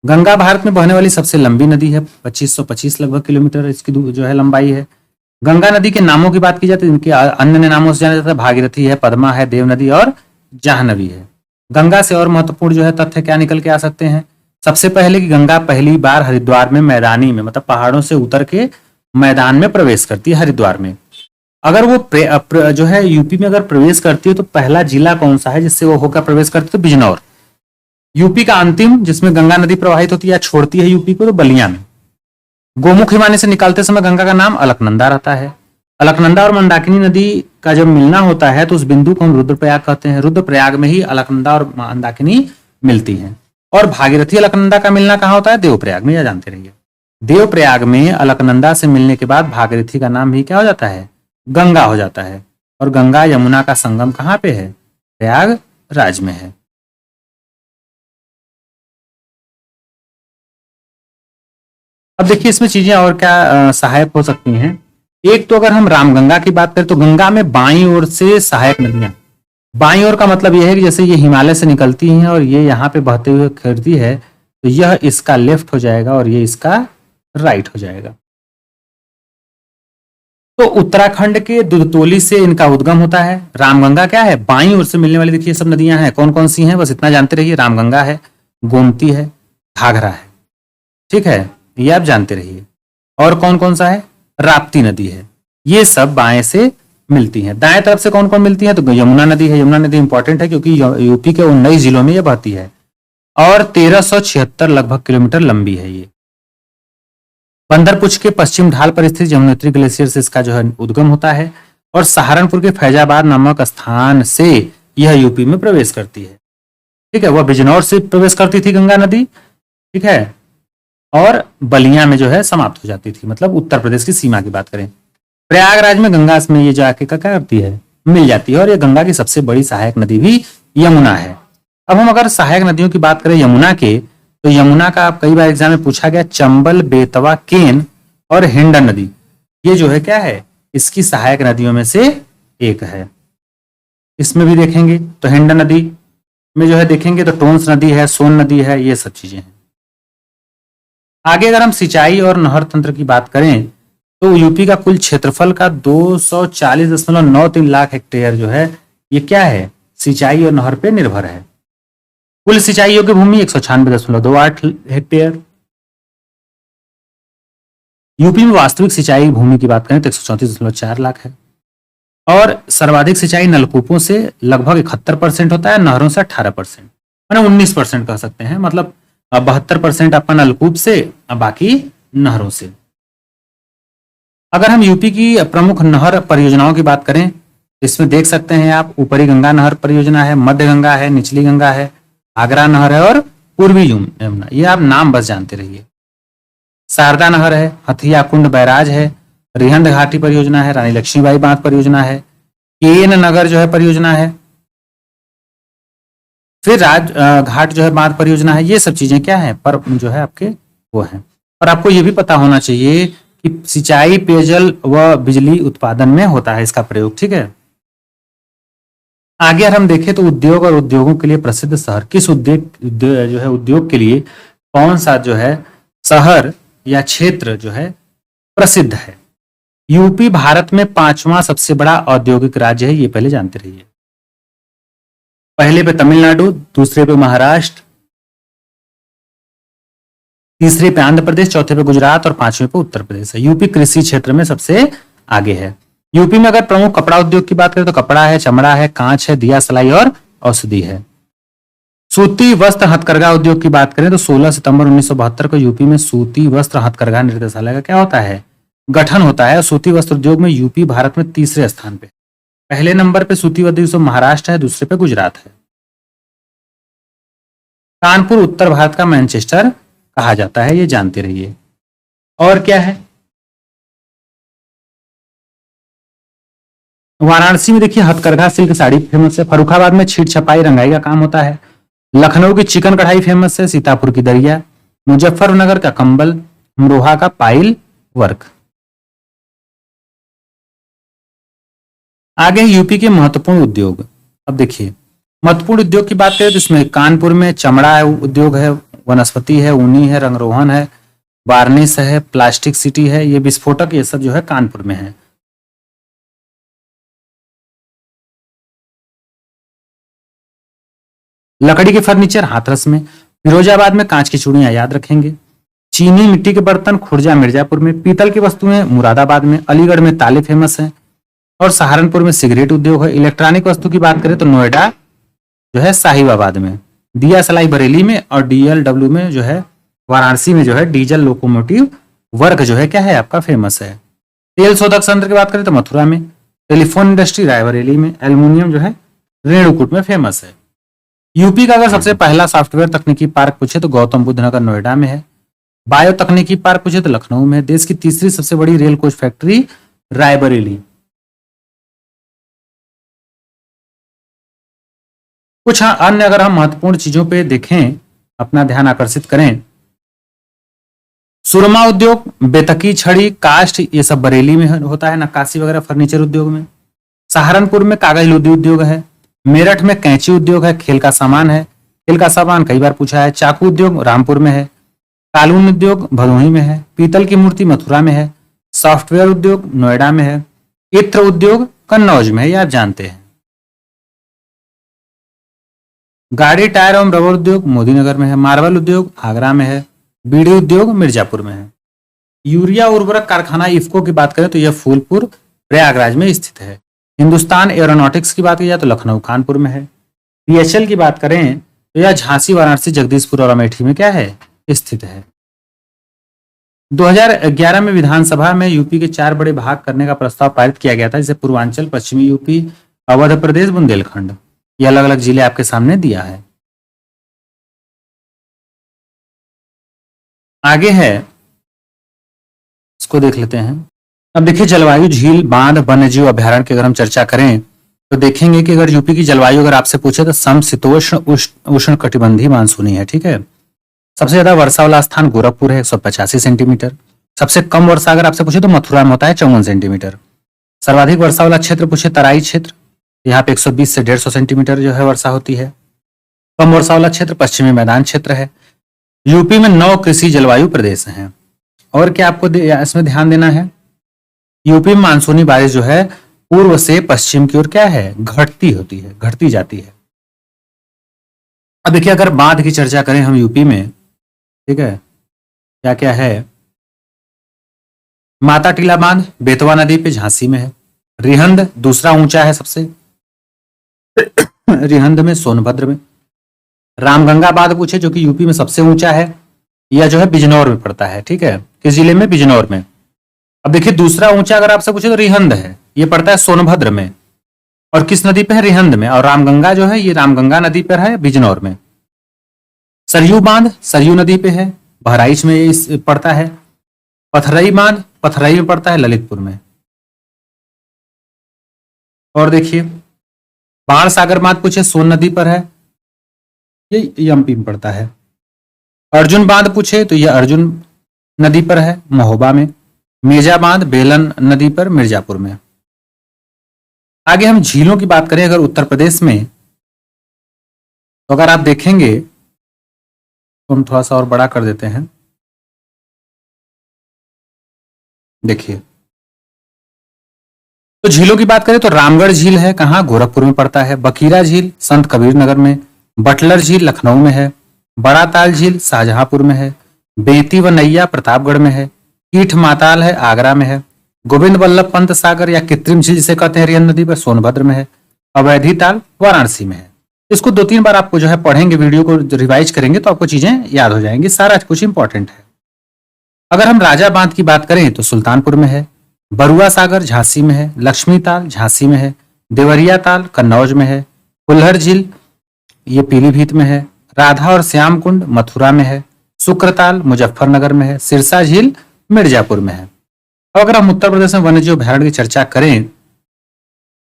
गंगा भारत में बहने वाली सबसे लंबी नदी है, 2525 लगभग किलोमीटर इसकी जो है लंबाई है। गंगा नदी के नामों की बात की जाए तो इनके अन्य नामों से जाना जाता है, भागीरथी है, पद्मा है, देव नदी और जाह्नवी है। गंगा से और महत्वपूर्ण जो है तथ्य क्या निकल के आ सकते हैं, सबसे पहले कि गंगा पहली बार हरिद्वार में मैदानी में, मतलब पहाड़ों से उतर के मैदान में प्रवेश करती है हरिद्वार में। अगर वो जो है यूपी में अगर प्रवेश करती है तो पहला जिला कौन सा है जिससे वो होकर प्रवेश करती है, तो बिजनौर। यूपी का अंतिम जिसमें गंगा नदी प्रवाहित होती है या छोड़ती है यूपी को, तो बलिया में। गोमुख हिमानी से निकालते समय गंगा का नाम अलकनंदा रहता है। अलकनंदा और मंदाकिनी नदी का जब मिलना होता है तो उस बिंदु को हम रुद्रप्रयाग कहते हैं। रुद्रप्रयाग में ही अलकनंदा और मंदाकिनी मिलती हैं। और भागीरथी अलकनंदा का मिलना कहाँ होता है, देवप्रयाग में, यह जानते रहिए। देवप्रयाग में अलकनंदा से मिलने के बाद भागीरथी का नाम भी क्या हो जाता है, गंगा हो जाता है। और गंगा यमुना का संगम कहाँ पे है, प्रयागराज में है। अब देखिए इसमें चीजें और क्या सहायक हो सकती हैं। एक तो अगर हम रामगंगा की बात करें तो गंगा में बाईं ओर से सहायक नदियां, बाईं ओर का मतलब यह है कि जैसे ये हिमालय से निकलती हैं और ये यहाँ पे बहते हुए खिरती है, तो यह इसका लेफ्ट हो जाएगा और ये इसका राइट हो जाएगा। तो उत्तराखंड के दुधतोली से इनका उद्गम होता है। रामगंगा क्या है, बाईं ओर से मिलने वाली देखिए सब नदियां हैं, कौन कौन सी हैं बस इतना जानते रहिए। रामगंगा है, गोमती है, घाघरा है, ठीक है, ये आप जानते रहिए। और कौन कौन सा है, राप्ती नदी है। ये सब बाएं से मिलती हैं। दाएं तरफ से कौन कौन मिलती है, तो यमुना नदी है। यमुना नदी इंपॉर्टेंट है क्योंकि यूपी के 19 जिलों में ये बहती है और 1376 लगभग किलोमीटर लंबी है ये। बंदरपुछ के पश्चिम ढाल पर स्थित यमुनोत्री ग्लेशियर से इसका जो है उद्गम होता है और सहारनपुर के फैजाबाद नामक स्थान से यह यूपी में प्रवेश करती है, ठीक है। वह बिजनौर से प्रवेश करती थी गंगा नदी, ठीक है, और बलिया में जो है समाप्त हो जाती थी, मतलब उत्तर प्रदेश की सीमा की बात करें। प्रयागराज में गंगा में ये जाके क्या करती है, मिल जाती है और ये गंगा की सबसे बड़ी सहायक नदी भी यमुना है। अब हम अगर सहायक नदियों की बात करें यमुना के, तो यमुना का कई बार एग्जाम में पूछा गया, चंबल, बेतवा, केन और हिंडन नदी, ये जो है क्या है, इसकी सहायक नदियों में से एक है। इसमें भी देखेंगे तो हिंडन नदी में जो है देखेंगे तो टोंस नदी है, सोन नदी है, ये सब चीजें हैं। आगे अगर हम सिंचाई और नहर तंत्र की बात करें तो यूपी का कुल क्षेत्रफल का 240.93 लाख हेक्टेयर जो है ये क्या है, सिंचाई और नहर पे निर्भर है। कुल सिंचाई योग्य भूमि 196.28 हेक्टेयर। यूपी में वास्तविक सिंचाई भूमि की बात करें तो 134.4 लाख है और सर्वाधिक सिंचाई नलकूपों से लगभग 71% होता है, नहरों से 18%, मैंने 19% कह सकते हैं, मतलब 72% आपका नलकूप से, बाकी नहरों से। अगर हम यूपी की प्रमुख नहर परियोजनाओं की बात करें, इसमें देख सकते हैं आप, ऊपरी गंगा नहर परियोजना है, मध्य गंगा है, निचली गंगा है, आगरा नहर है और पूर्वी यमुना, ये आप नाम बस जानते रहिए। शारदा नहर है, हथिया कुंड बैराज है, रिहंद घाटी परियोजना है, रानी लक्ष्मीबाई बांध परियोजना है, केन नगर जो है परियोजना है, फिर राज घाट जो है बांध परियोजना है। ये सब चीजें क्या है, पर जो है आपके वो है। और आपको ये भी पता होना चाहिए कि सिंचाई, पेयजल व बिजली उत्पादन में होता है इसका प्रयोग, ठीक है। आगे अगर हम देखें तो उद्योग और उद्योगों के लिए प्रसिद्ध शहर, किस जो है उद्योग के लिए कौन सा जो है शहर या क्षेत्र जो है प्रसिद्ध है। यूपी भारत में 5वां सबसे बड़ा औद्योगिक राज्य है, ये पहले जानते रहिए। पहले पे तमिलनाडु, दूसरे पे महाराष्ट्र, तीसरे पे आंध्र प्रदेश, चौथे पे गुजरात और पांचवें पे उत्तर प्रदेश है। यूपी कृषि क्षेत्र में सबसे आगे है। यूपी में अगर प्रमुख कपड़ा उद्योग की बात करें तो कपड़ा है, चमड़ा है, कांच है, दिया सलाई और औषधि है। सूती वस्त्र हथकरघा उद्योग की बात करें तो 16 सितंबर 1972 को यूपी में सूती वस्त्र हथकरघा निर्देशालय का क्या होता है, गठन होता है। सूती वस्त्र उद्योग में यूपी भारत में तीसरे स्थान पे, पहले नंबर पे सूती वस्त्र महाराष्ट्र है, दूसरे पे गुजरात है। कानपुर उत्तर भारत का मैनचेस्टर कहा जाता है, ये जानते रहिए। और क्या है, वाराणसी में देखिए हथकरघा सिल्क साड़ी फेमस है। फर्रुखाबाद में छीट छपाई रंगाई का काम होता है। लखनऊ की चिकन कढ़ाई फेमस है। सीतापुर की दरिया, मुजफ्फरनगर का कंबल, अमरोहा का पाइल वर्क। आगे यूपी के महत्वपूर्ण उद्योग। अब देखिए महत्वपूर्ण उद्योग की बात करें तो इसमें कानपुर में चमड़ा उद्योग है, वनस्पति है, ऊनी है, रंगरोहन है, वार्निश है, प्लास्टिक सिटी है, ये विस्फोटक, ये सब जो है कानपुर में है। लकड़ी के फर्नीचर हाथरस में। फिरोजाबाद में कांच की चूड़ियां याद रखेंगे। चीनी मिट्टी के बर्तन खुर्जा मिर्जापुर में। पीतल की वस्तुएं मुरादाबाद में। अलीगढ़ में ताले फेमस हैं और सहारनपुर में सिगरेट उद्योग है। इलेक्ट्रॉनिक वस्तु की बात करें तो नोएडा जो है साहिबाबाद में, दिया सलाई बरेली में और DLW में जो है वाराणसी में जो है डीजल लोकोमोटिव वर्क जो है क्या है आपका फेमस है। तेल शोधक संयंत्र की बात करें तो मथुरा में। टेलीफोन इंडस्ट्री रायबरेली में। एल्युमिनियम जो है रेणुकूट में फेमस है। यूपी का अगर सबसे पहला सॉफ्टवेयर तकनीकी पार्क पूछे तो गौतम बुद्ध नगर नोएडा में है। बायो तकनीकी पार्क पूछे तो लखनऊ में है। देश की तीसरी सबसे बड़ी रेल कोच फैक्ट्री रायबरेली। कुछ अन्य अगर हम महत्वपूर्ण चीजों पे देखें, अपना ध्यान आकर्षित करें, सुरमा उद्योग, बेतकी, छड़ी, कास्ट, ये सब बरेली में होता है। नक्काशी वगैरह फर्नीचर उद्योग में। सहारनपुर में कागज लुदी उद्योग है। मेरठ में कैंची उद्योग है, खेल का सामान है। खेल का सामान कई बार पूछा है। चाकू उद्योग रामपुर में है। कालून उद्योग भदोही में है। पीतल की मूर्ति मथुरा में है। सॉफ्टवेयर उद्योग नोएडा में है। इत्र उद्योग कन्नौज में है, ये आप जानते हैं। गाड़ी टायर एवं रबर उद्योग मोदीनगर में है। मार्बल उद्योग आगरा में है। बीड़ी उद्योग मिर्जापुर में है। यूरिया उर्वरक कारखाना इफ्को की बात करें तो यह फूलपुर प्रयागराज में स्थित है। हिंदुस्तान एरोनॉटिक्स की बात की जाए तो लखनऊ कानपुर में है। पीएचएल की बात करें तो यह झांसी वाराणसी जगदीशपुर और अमेठी में क्या है, स्थित है। 2011 में विधानसभा में यूपी के 4 बड़े भाग करने का प्रस्ताव पारित किया गया था, जिसे पूर्वांचल, पश्चिमी यूपी, अवध प्रदेश, बुंदेलखंड, ये अलग अलग जिले आपके सामने दिया है। आगे है, इसको देख लेते हैं। अब देखिए जलवायु, झील, बांध, वन्यजीव अभ्यारण्य की अगर हम चर्चा करें तो देखेंगे कि अगर यूपी की जलवायु अगर आपसे पूछे तो समशीतोष्ण उष्ण कटिबंधीय मानसूनी है, ठीक है। सबसे ज्यादा वर्षा वाला स्थान गोरखपुर है 185 सेंटीमीटर। सबसे कम वर्षा अगर आपसे पूछे तो मथुरा में होता है 54 सेंटीमीटर। सर्वाधिक वर्षा वाला क्षेत्र पूछे तराई क्षेत्र, यहाँ पे 120 से 150 सेंटीमीटर जो है वर्षा होती है। कम वर्षा वाला क्षेत्र पश्चिमी मैदान क्षेत्र है। यूपी में 9 कृषि जलवायु प्रदेश हैं। और क्या आपको इसमें ध्यान देना है, यूपी में मानसूनी बारिश जो है पूर्व से पश्चिम की ओर क्या है, घटती होती है, घटती जाती है। अब देखिए अगर बांध की चर्चा करें हम यूपी में, ठीक है, क्या क्या है। माता टीला बांध बेतवा नदी पे झांसी में है। रिहंद दूसरा ऊंचा है सबसे, रिहंद में सोनभद्र में। रामगंगा बांध पूछे जो कि यूपी में सबसे ऊंचा है, यह जो है बिजनौर में पड़ता है, ठीक है। किस जिले में, बिजनौर में। अब देखिए दूसरा ऊंचा अगर आपसे पूछे तो रिहंद है, ये पड़ता है सोनभद्र में। और किस नदी पे है, रिहंद में। और रामगंगा जो है ये रामगंगा नदी पर है, बिजनौर में। सरयू बांध सरयू नदी पे है, बहराइच में ये पड़ता है। पथरई बांध पथरई में पड़ता है, ललितपुर में। और देखिए बाण सागर बांध पूछे सोन नदी पर है, ये एमपी में पड़ता है। अर्जुन बांध पूछे तो यह अर्जुन नदी पर है, महोबा में। मेजा बांध बेलन नदी पर, मिर्जापुर में। आगे हम झीलों की बात करें अगर उत्तर प्रदेश में, तो अगर आप देखेंगे तो हम थोड़ा सा और बड़ा कर देते हैं। देखिए तो झीलों की बात करें तो रामगढ़ झील है, कहां, गोरखपुर में पड़ता है। बकीरा झील संत कबीर नगर में। बटलर झील लखनऊ में है। बड़ा ताल झील शाहजहांपुर में है। बेती व नैया प्रतापगढ़ में है। कीठ माताल है, आगरा में है। गोविंद वल्लभ पंत सागर या कृत्रिम झील जिसे कहते हैं रियन नदी पर, सोनभद्र में है। अवैधी ताल वाराणसी में है। इसको 2-3 बार आपको जो है पढ़ेंगे, वीडियो को रिवाइज करेंगे तो आपको चीजें याद हो जाएंगी, सारा कुछ इंपॉर्टेंट है। अगर हम राजा बांध की बात करें तो सुल्तानपुर में है। बरुआ सागर झांसी में है। लक्ष्मी ताल झांसी में है। देवरिया ताल कन्नौज में है। कुल्हर झील ये पीलीभीत में है। राधा और श्याम कुंड मथुरा में है। शुक्रताल मुजफ्फरनगर में है। सिरसा झील मिर्जापुर में है। अब अगर हम उत्तर प्रदेश में वन्यजीव अभ्यारण्य की चर्चा करें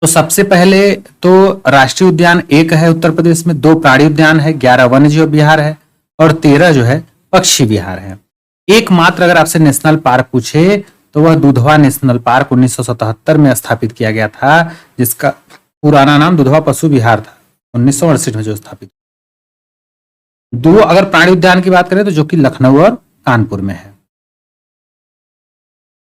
तो सबसे पहले तो राष्ट्रीय उद्यान 1 है उत्तर प्रदेश में, 2 प्राणी उद्यान है, 11 वन्यजीव विहार है और 13 जो है पक्षी विहार है। एकमात्र अगर आपसे नेशनल पार्क पूछे तो वह दुधवा नेशनल पार्क 1977 में स्थापित किया गया था, जिसका पुराना नाम दुधवा पशु विहार था, 1968 में जो स्थापित। 2 अगर प्राणी उद्यान की बात करें तो जो कि लखनऊ और कानपुर में है।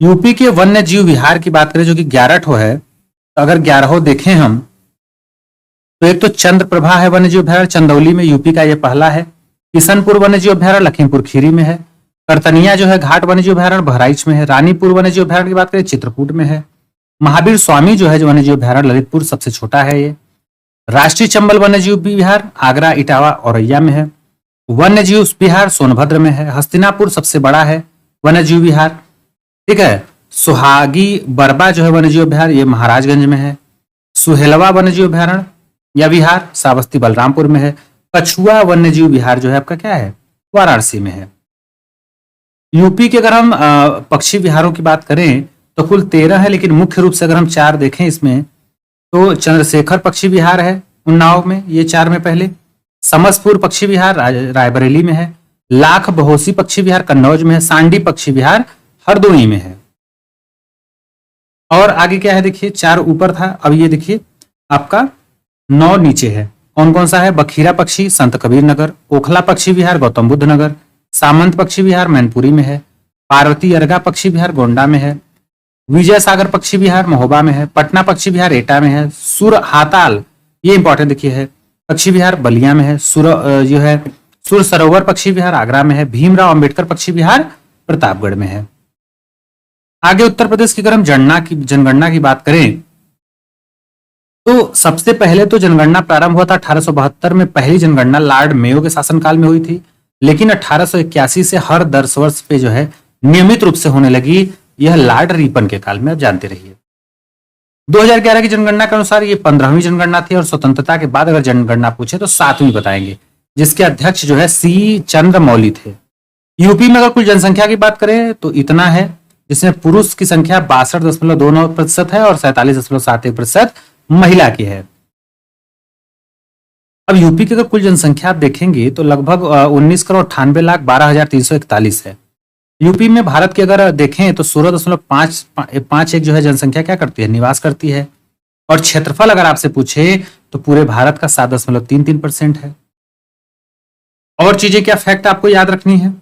यूपी के वन्य जीव विहार की बात करें जो कि 11 ठो है, तो अगर 11 देखें हम तो एक तो चंद्रप्रभा है वन्य जीव अभ्यारण्य, चंदौली में, यूपी का यह पहला है। किशनपुर वन्य जीव अभ्यारण्य लखीमपुर खीरी में है। करतनिया जो है घाट वन्य जीव अभ्यारण्य बहराइच में है। रानीपुर वन्य जीव अभ्यारण्य की बात करें चित्रकूट में है। महावीर स्वामी जो है जो वन्य जीव अभ्यारण्य ललितपुर सबसे छोटा है ये। राष्ट्रीय चंबल वन्य जीव विहार आगरा, इटावा, औरैया में है। वन्य जीव विहार सोनभद्र में है। हस्तिनापुर सबसे बड़ा है वन्य जीव विहार, ठीक है। सुहागी बरबा जो है वन्य जीव अभ्यारण्य ये महाराजगंज में है। सुहेलवा वन्य जीव अभ्यारण्य या विहार श्रावस्ती बलरामपुर में है। कछुआ वन्य जीव विहार जो है आपका क्या है, वाराणसी में है। यूपी के अगर हम पक्षी विहारों की बात करें तो कुल 13 है, लेकिन मुख्य रूप से अगर हम 4 देखें इसमें तो चंद्रशेखर पक्षी विहार है उन्नाव में, ये 4 में पहले। समसपुर पक्षी विहार रायबरेली में है। लाख बहोसी पक्षी विहार कन्नौज में है। सांडी पक्षी विहार हरदोई में है। और आगे क्या है देखिए, 4 ऊपर था, अब ये देखिए आपका 9 नीचे है। कौन कौन सा है? बखीरा पक्षी संत कबीर नगर, ओखला पक्षी विहार गौतम बुद्ध नगर, सामंत पक्षी विहार मैनपुरी में है, पार्वती अर्गा पक्षी विहार गोंडा में है, विजय सागर पक्षी विहार महोबा में है, पटना पक्षी विहार एटा में है, सुर हाताल, ये इंपॉर्टेंट देखिए है, पक्षी विहार बलिया में है, जो है सुर सरोवर पक्षी विहार आगरा में है, भीमराव अंबेडकर पक्षी विहार प्रतापगढ़ में है। आगे उत्तर प्रदेश की अगर हम जनगणना की बात करें तो सबसे पहले तो जनगणना प्रारंभ हुआ था 1872 में। पहली जनगणना लॉर्ड मेयो के शासनकाल में हुई थी, लेकिन 1881 से हर 10 वर्ष पे जो है नियमित रूप से होने लगी। यह लॉर्ड रिपन के काल में, आप जानते रहिए। 2011 की जनगणना के अनुसार ये 15वीं जनगणना थी और स्वतंत्रता के बाद अगर जनगणना पूछे तो 7वीं बताएंगे, जिसके अध्यक्ष जो है सी चंद्रमौली थे। यूपी में अगर कुल जनसंख्या की बात करें तो इतना है, जिसमें पुरुष की संख्या 62.29% है और 47.71% महिला की है। अब यूपी की अगर कुल जनसंख्या आप देखेंगे तो लगभग 19,98,12,341 है। यूपी में भारत की अगर देखें तो 16.551 जो है जनसंख्या क्या करती है? निवास करती है। और क्षेत्रफल अगर आपसे पूछे तो पूरे भारत का 7.33% है। और चीजें क्या फैक्ट आपको याद रखनी है?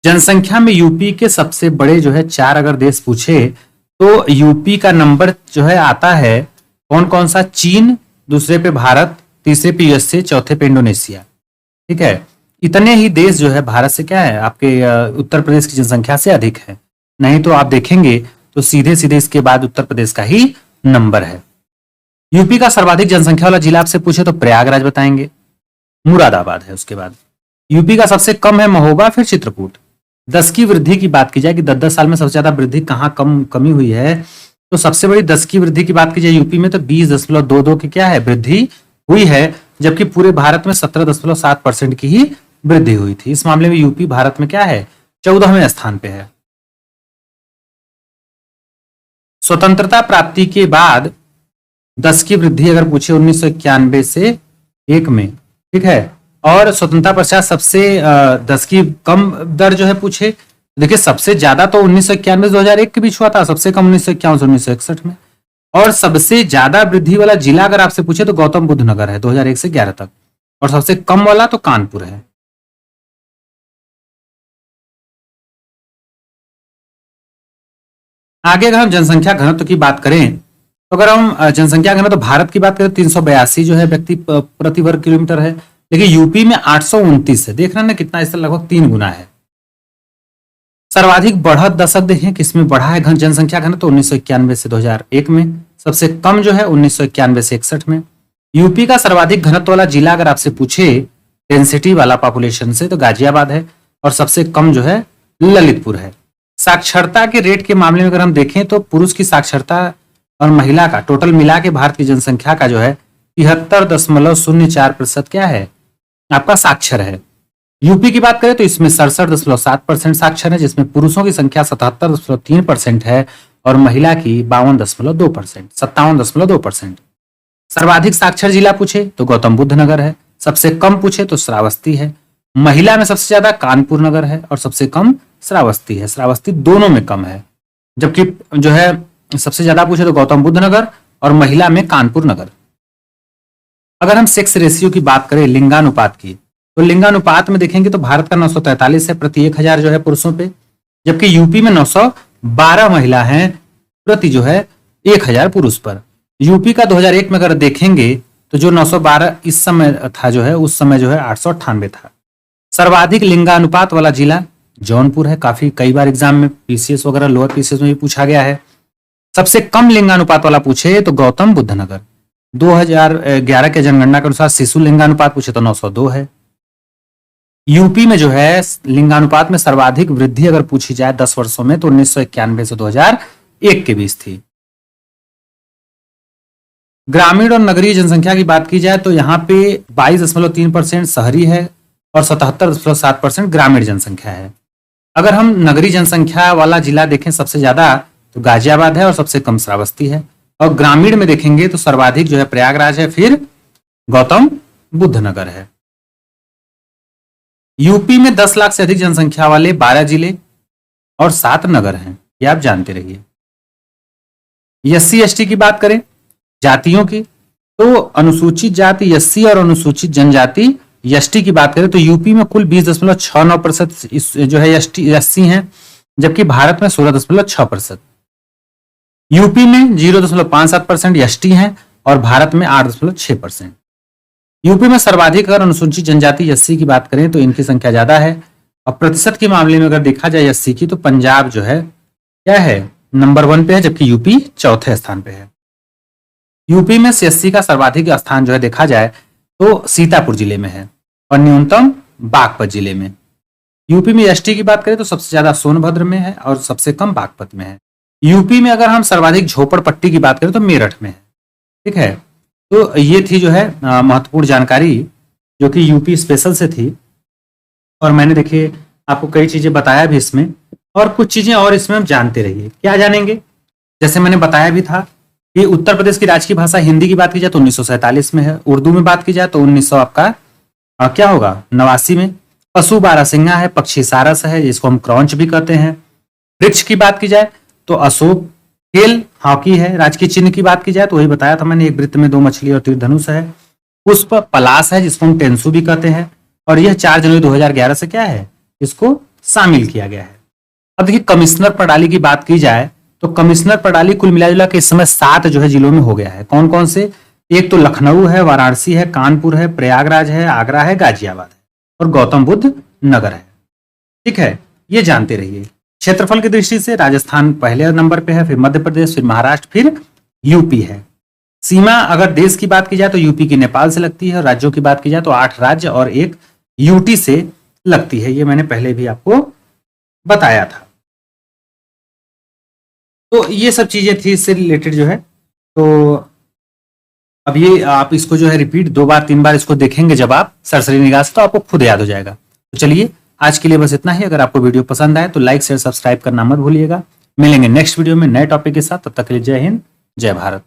जनसंख्या में यूपी के सबसे बड़े जो है 4 अगर देश पूछे तो यूपी का नंबर जो है आता है कौन कौन सा? चीन, दूसरे पे भारत, तीसरे पे यूएसए, चौथे पे इंडोनेशिया। ठीक है, इतने ही देश जो है भारत से क्या है, आपके उत्तर प्रदेश की जनसंख्या से अधिक है। नहीं तो आप देखेंगे तो सीधे सीधे इसके बाद उत्तर प्रदेश का ही नंबर है। यूपी का सर्वाधिक जनसंख्या वाला जिला आपसे पूछे तो प्रयागराज बताएंगे, मुरादाबाद है उसके बाद। यूपी का सबसे कम है महोबा, फिर चित्रकूट। 10 की वृद्धि की बात की जाए कि 10-10 साल में सबसे ज्यादा वृद्धि कहाँ कमी हुई है, तो सबसे बड़ी 10 की वृद्धि की बात की जाए यूपी में तो 20.22 की क्या है वृद्धि हुई है, जबकि पूरे भारत में 17.7% की ही वृद्धि हुई थी। इस मामले में यूपी भारत में क्या है? 14वें स्थान पे है। स्वतंत्रता प्राप्ति के बाद 10 की वृद्धि अगर पूछे 1991 से 1 में, ठीक है, और स्वतंत्रता पश्चात सबसे 10 की कम दर जो है पूछे, देखिए सबसे ज्यादा तो 1991 से 2001 के बीच हुआ था, सबसे कम 1951 से 1961 में। और सबसे ज्यादा वृद्धि वाला जिला अगर आपसे पूछे तो गौतम बुद्ध नगर है 2001 से 11 तक, और सबसे कम वाला तो कानपुर है। आगे अगर हम जनसंख्या घनत्व की बात करें तो अगर हम जनसंख्या घनत्व भारत की बात करें 382 जो है व्यक्ति प्रति वर्ग किलोमीटर है, लेकिन यूपी में 829 है। देख रहे हैं ना कितना, इससे लगभग 3 गुना है। सर्वाधिक बढ़त दशक देखें किसमें बढ़ा है घन जनसंख्या घनत्व, 1991 से 2001 में। सबसे कम जो है 1991 से 61 में। यूपी का सर्वाधिक घनत्व वाला जिला अगर आपसे पूछे डेंसिटी वाला पॉपुलेशन से तो गाजियाबाद है, और सबसे कम जो है ललितपुर है। साक्षरता के रेट के मामले में अगर हम देखें तो पुरुष की साक्षरता और महिला का टोटल मिला के भारत की जनसंख्या का जो है 73.04% क्या है आपका साक्षर है। यूपी की बात करें तो इसमें 67.7% साक्षर है, जिसमें पुरुषों की संख्या 77.3% है और महिला की 57.2%। सर्वाधिक साक्षर जिला पूछे तो गौतम बुद्ध नगर है, सबसे कम पूछे तो श्रावस्ती है। महिला में सबसे ज्यादा कानपुर नगर है और सबसे कम श्रावस्ती है। श्रावस्ती दोनों में कम है, जबकि जो है सबसे ज्यादा पूछे तो गौतम बुद्ध नगर और महिला में कानपुर नगर। अगर हम सेक्स रेशियो की बात करें लिंगानुपात की, तो लिंगानुपात में देखेंगे तो भारत का 943 है प्रति 1000 जो है पुरुषों पे, जबकि यूपी में 912 महिला हैं प्रति जो है 1000 पुरुष पर। यूपी का 2001 में अगर देखेंगे तो जो 912 इस समय था जो है उस समय जो है 898 था। सर्वाधिक लिंगानुपात वाला जिला जौनपुर है, काफी कई बार एग्जाम में पीसीएस वगैरह लोअर पीसीएस में भी पूछा गया है। सबसे कम लिंगानुपात वाला पूछे तो गौतम बुद्ध नगर। 2011 के जनगणना के अनुसार शिशु लिंगानुपात पूछे तो 902 है। यूपी में जो है लिंगानुपात में सर्वाधिक वृद्धि अगर पूछी जाए 10 वर्षों में तो 1991 से 2001 के बीच थी। ग्रामीण और नगरीय जनसंख्या की बात की जाए तो यहाँ पे 22.3% शहरी है और 77.7% ग्रामीण जनसंख्या है। अगर हम नगरीय जनसंख्या वाला जिला देखें सबसे ज्यादा तो गाजियाबाद है और सबसे कम श्रावस्ती है, और ग्रामीण में देखेंगे तो सर्वाधिक जो है प्रयागराज है, फिर गौतम बुद्ध नगर है। यूपी में 10 लाख से अधिक जनसंख्या वाले 12 जिले और 7 नगर हैं, ये आप जानते रहिए। एससी एसटी की बात करें जातियों की तो अनुसूचित जाति एससी और अनुसूचित जनजाति एसटी की बात करें तो यूपी में कुल 20.69% जो है एससी हैं, जबकि भारत में 16.6%। यूपी में 0.57% एसटी हैं और भारत में 8.6%। यूपी में सर्वाधिक अगर अनुसूचित जनजाति एससी की बात करें तो इनकी संख्या ज्यादा है। और प्रतिशत के मामले में अगर देखा जाए एससी की तो पंजाब जो है क्या है, नंबर 1 पे है, जबकि यूपी चौथे स्थान पे है। यूपी में एससी का सर्वाधिक स्थान जो है देखा जाए तो सीतापुर जिले में है और न्यूनतम बागपत जिले में। यूपी में एसटी की बात करें तो सबसे ज्यादा सोनभद्र में है और सबसे कम बागपत में है। यूपी में अगर हम सर्वाधिक झोपड़पट्टी की बात करें तो मेरठ में है। ठीक है, तो ये थी जो है महत्वपूर्ण जानकारी जो कि यूपी स्पेशल से थी। और मैंने देखिए आपको कई चीजें बताया भी इसमें, और कुछ चीजें और इसमें हम जानते रहिए। क्या जानेंगे, जैसे मैंने बताया भी था कि उत्तर प्रदेश की राजकीय भाषा हिंदी की बात की जाए तो 1947 में है। उर्दू में बात की जाए तो 1900 आपका क्या होगा 89 में। पशु बारहसिंगा है, पक्षी सारस है, जिसको हम क्रॉन्च भी कहते हैं। वृक्ष की बात की जाए तो अशोक। खेल हॉकी है। राजकीय चिन्ह की बात की जाए तो वही बताया था मैंने, एक वृत्त में 2 मछली और तीर धनुष है। पुष्प पलाश है, जिसको हम टेंसु भी कहते हैं, और यह 4 जनवरी 2011 से क्या है, इसको शामिल किया गया है। अब देखिए कमिश्नर प्रणाली की बात की जाए तो कमिश्नर प्रणाली कुल मिलाजुला के इस समय 7 जो है जिलों में हो गया है। कौन कौन से, एक तो लखनऊ है, वाराणसी है, कानपुर है, प्रयागराज है, आगरा है, गाजियाबाद है और गौतम बुद्ध नगर है। ठीक है, ये जानते रहिए। क्षेत्रफल की दृष्टि से राजस्थान पहले नंबर पे है, फिर मध्य प्रदेश, फिर महाराष्ट्र, फिर यूपी है। सीमा अगर देश की बात की जाए तो यूपी की नेपाल से लगती है, और राज्यों की बात की जाए तो 8 राज्य और 1 यूटी से लगती है। ये मैंने पहले भी आपको बताया था। तो ये सब चीजें थी इससे रिलेटेड जो है। तो अब ये आप इसको जो है रिपीट 2 बार 3 बार इसको देखेंगे जब आप सरसरी निगाह से, तो आपको खुद याद हो जाएगा। तो चलिए आज के लिए बस इतना ही। अगर आपको वीडियो पसंद आए तो लाइक शेयर सब्सक्राइब करना मत भूलिएगा। मिलेंगे नेक्स्ट वीडियो में नए टॉपिक के साथ, तब तक के लिए जय हिंद जय भारत।